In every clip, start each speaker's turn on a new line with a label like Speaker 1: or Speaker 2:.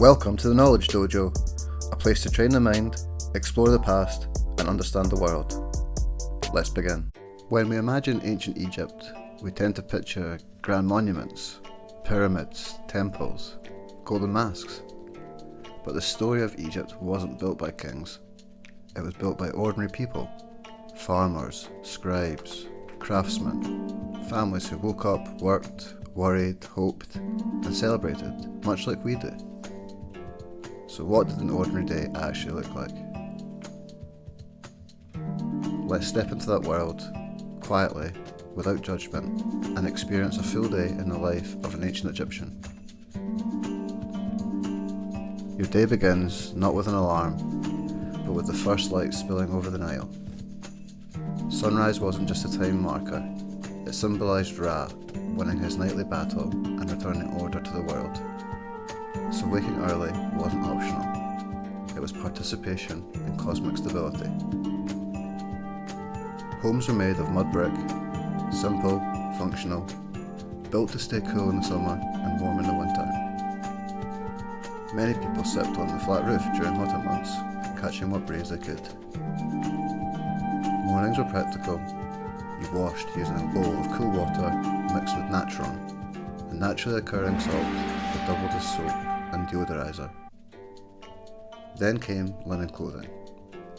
Speaker 1: Welcome to the Knowledge Dojo, a place to train the mind, explore the past, and understand the world. Let's begin. When we imagine ancient Egypt, we tend to picture grand monuments, pyramids, temples, golden masks. But the story of Egypt wasn't built by kings. It was built by ordinary people, farmers, scribes, craftsmen, families who woke up, worked, worried, hoped, and celebrated, much like we do. So what did an ordinary day actually look like? Let's step into that world, quietly, without judgment, and experience a full day in the life of an ancient Egyptian. Your day begins not with an alarm, but with the first light spilling over the Nile. Sunrise wasn't just a time marker, it symbolised Ra winning his nightly battle and returning order to the world. So waking early wasn't optional, it was participation in cosmic stability. Homes were made of mud brick, simple, functional, built to stay cool in the summer and warm in the winter. Many people slept on the flat roof during hotter months, catching what breeze they could. Mornings were practical. You washed using a bowl of cool water mixed with natron, a naturally occurring salt that doubled as soap and deodorizer. Then came linen clothing,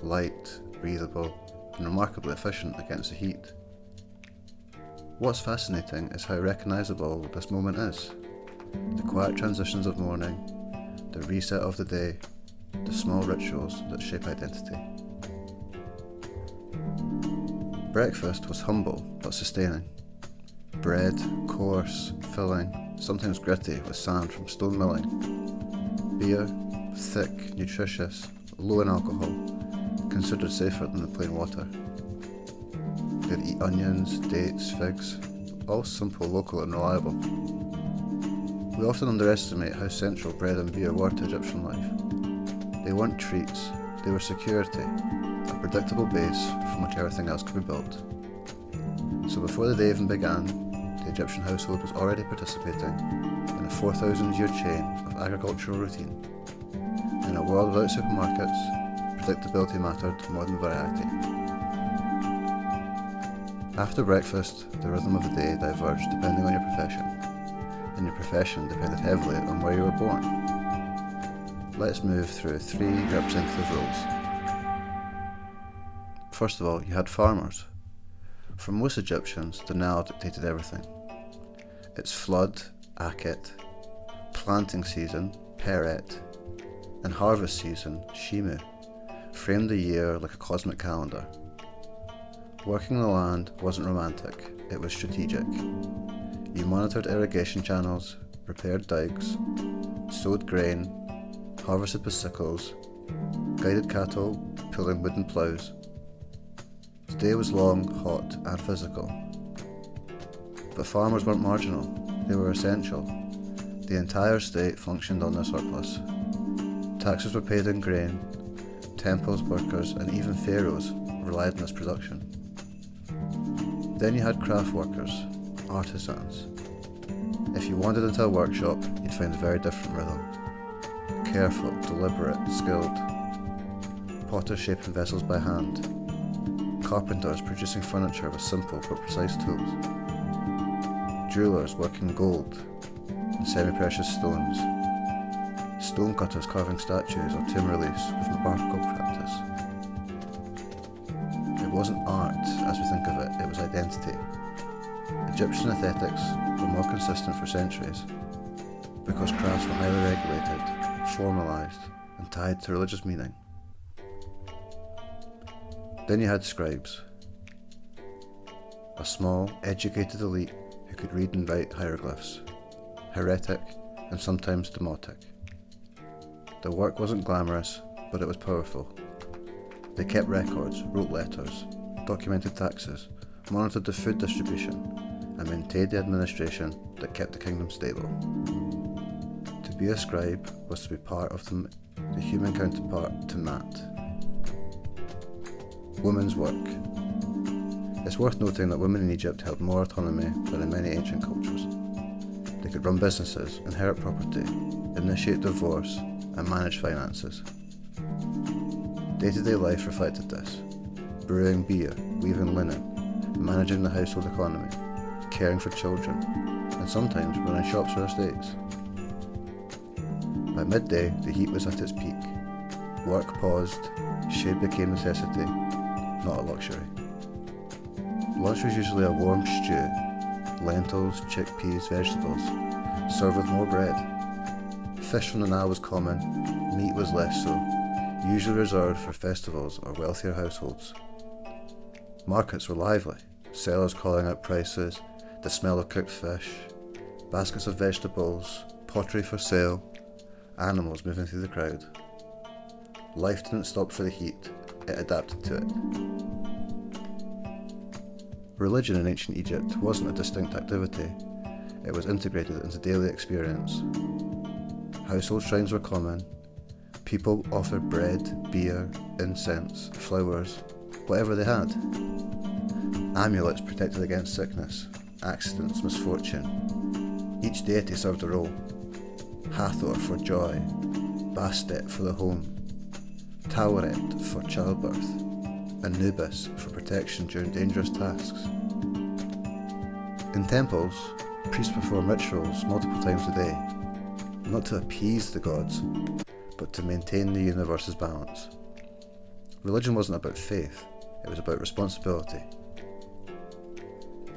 Speaker 1: light, breathable, and remarkably efficient against the heat. What's fascinating is how recognisable this moment is. The quiet transitions of morning, the reset of the day, the small rituals that shape identity. Breakfast was humble but sustaining. Bread, coarse, filling, sometimes gritty with sand from stone milling. Beer, thick, nutritious, low in alcohol, considered safer than the plain water. They'd eat onions, dates, figs, all simple, local and reliable. We often underestimate how central bread and beer were to Egyptian life. They weren't treats, they were security, a predictable base from which everything else could be built. So before the day even began, the Egyptian household was already participating in a 4,000-year chain of agricultural routine. In a world without supermarkets, predictability mattered more than variety. After breakfast, the rhythm of the day diverged depending on your profession, and your profession depended heavily on where you were born. Let's move through 3 representative roles. First of all, you had farmers. For most Egyptians, the Nile dictated everything. Its flood, Akhet, planting season, Peret, and harvest season, Shimu, framed the year like a cosmic calendar. Working the land wasn't romantic, it was strategic. You monitored irrigation channels, repaired dikes, sowed grain, harvested with sickles, guided cattle pulling wooden ploughs. The day was long, hot and physical. But farmers weren't marginal, they were essential. The entire state functioned on their surplus. Taxes were paid in grain, temples, workers and even pharaohs relied on this production. Then you had craft workers, artisans. If you wandered into a workshop, you'd find a very different rhythm. Careful, deliberate, skilled. Potters shaping vessels by hand. Carpenters producing furniture with simple but precise tools. Jewellers working gold and semi-precious stones. Stonecutters carving statues or tomb reliefs with remarkable practice. It wasn't art as we think of it, it was identity. Egyptian aesthetics were more consistent for centuries because crafts were highly regulated, formalised and tied to religious meaning. Then you had scribes, a small, educated elite who could read and write hieroglyphs, hieratic and sometimes demotic. Their work wasn't glamorous, but it was powerful. They kept records, wrote letters, documented taxes, monitored the food distribution, and maintained the administration that kept the kingdom stable. To be a scribe was to be part of the human counterpart to Mat. Women's work. It's worth noting that women in Egypt held more autonomy than in many ancient cultures. They could run businesses, inherit property, initiate divorce, and manage finances. Day-to-day life reflected this: brewing beer, weaving linen, managing the household economy, caring for children, and sometimes running shops or estates. By midday, the heat was at its peak. Work paused, shade became necessity, not a luxury. Lunch was usually a warm stew, lentils, chickpeas, vegetables, served with more bread. Fish from the Nile was common, meat was less so, usually reserved for festivals or wealthier households. Markets were lively, sellers calling out prices, the smell of cooked fish, baskets of vegetables, pottery for sale, animals moving through the crowd. Life didn't stop for the heat, it adapted to it. Religion in ancient Egypt wasn't a distinct activity, it was integrated into daily experience. Household shrines were common, people offered bread, beer, incense, flowers, whatever they had. Amulets protected against sickness, accidents, misfortune. Each deity served a role. Hathor for joy, Bastet for the home, Taweret for childbirth, Anubis for protection during dangerous tasks. In temples, priests perform rituals multiple times a day, not to appease the gods, but to maintain the universe's balance. Religion wasn't about faith, it was about responsibility.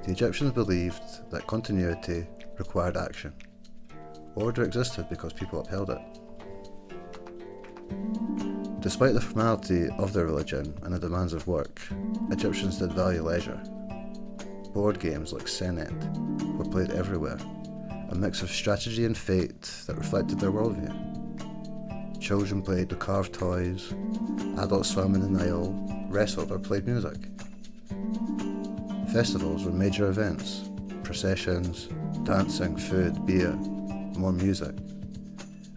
Speaker 1: The Egyptians believed that continuity required action. Order existed because people upheld it. Despite the formality of their religion and the demands of work, Egyptians did value leisure. Board games like Senet were played everywhere, a mix of strategy and fate that reflected their worldview. Children played with carved toys, adults swam in the Nile, wrestled or played music. Festivals were major events, processions, dancing, food, beer, more music,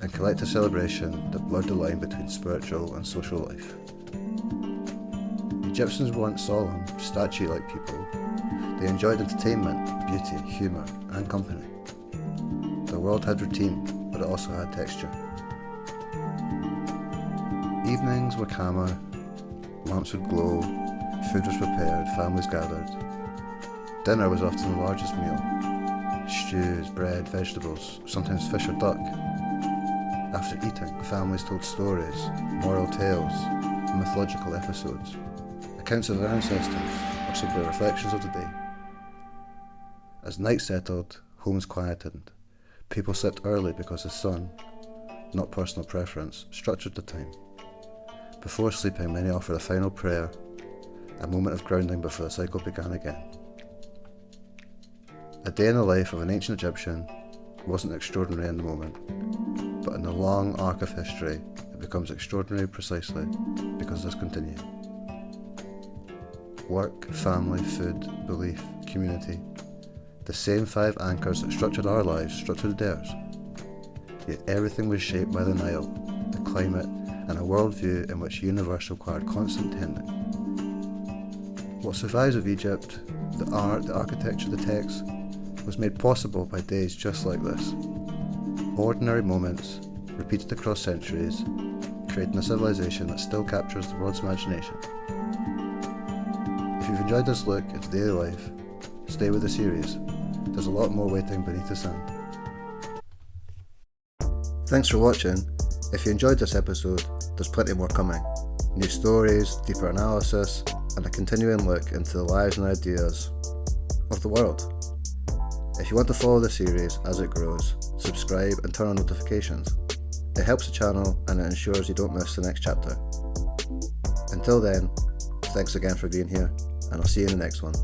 Speaker 1: and collective celebration that blurred the line between spiritual and social life. Egyptians weren't solemn, statue-like people. They enjoyed entertainment, beauty, humour, and company. Their world had routine, but it also had texture. Evenings were calmer, lamps would glow, food was prepared, families gathered. Dinner was often the largest meal. Stews, bread, vegetables, sometimes fish or duck. After eating, families told stories, moral tales, mythological episodes, accounts of their ancestors, or simply reflections of the day. As night settled, homes quietened. People slept early because the sun, not personal preference, structured the time. Before sleeping, many offered a final prayer, a moment of grounding before the cycle began again. A day in the life of an ancient Egyptian wasn't extraordinary in the moment, but in the long arc of history, it becomes extraordinary precisely because this continues. Work, family, food, belief, community, the same 5 anchors that structured our lives structured theirs. Yet everything was shaped by the Nile, the climate, and a worldview in which the universe required constant tending. What survives of Egypt, the art, the architecture, the texts, was made possible by days just like this. Ordinary moments, repeated across centuries, creating a civilization that still captures the world's imagination. If you've enjoyed this look into daily life, stay with the series. There's a lot more waiting beneath the sand. Thanks for watching. If you enjoyed this episode, there's plenty more coming. New stories, deeper analysis, and a continuing look into the lives and ideas of the world. If you want to follow the series as it grows, subscribe and turn on notifications. It helps the channel and it ensures you don't miss the next chapter. Until then, thanks again for being here, and I'll see you in the next one.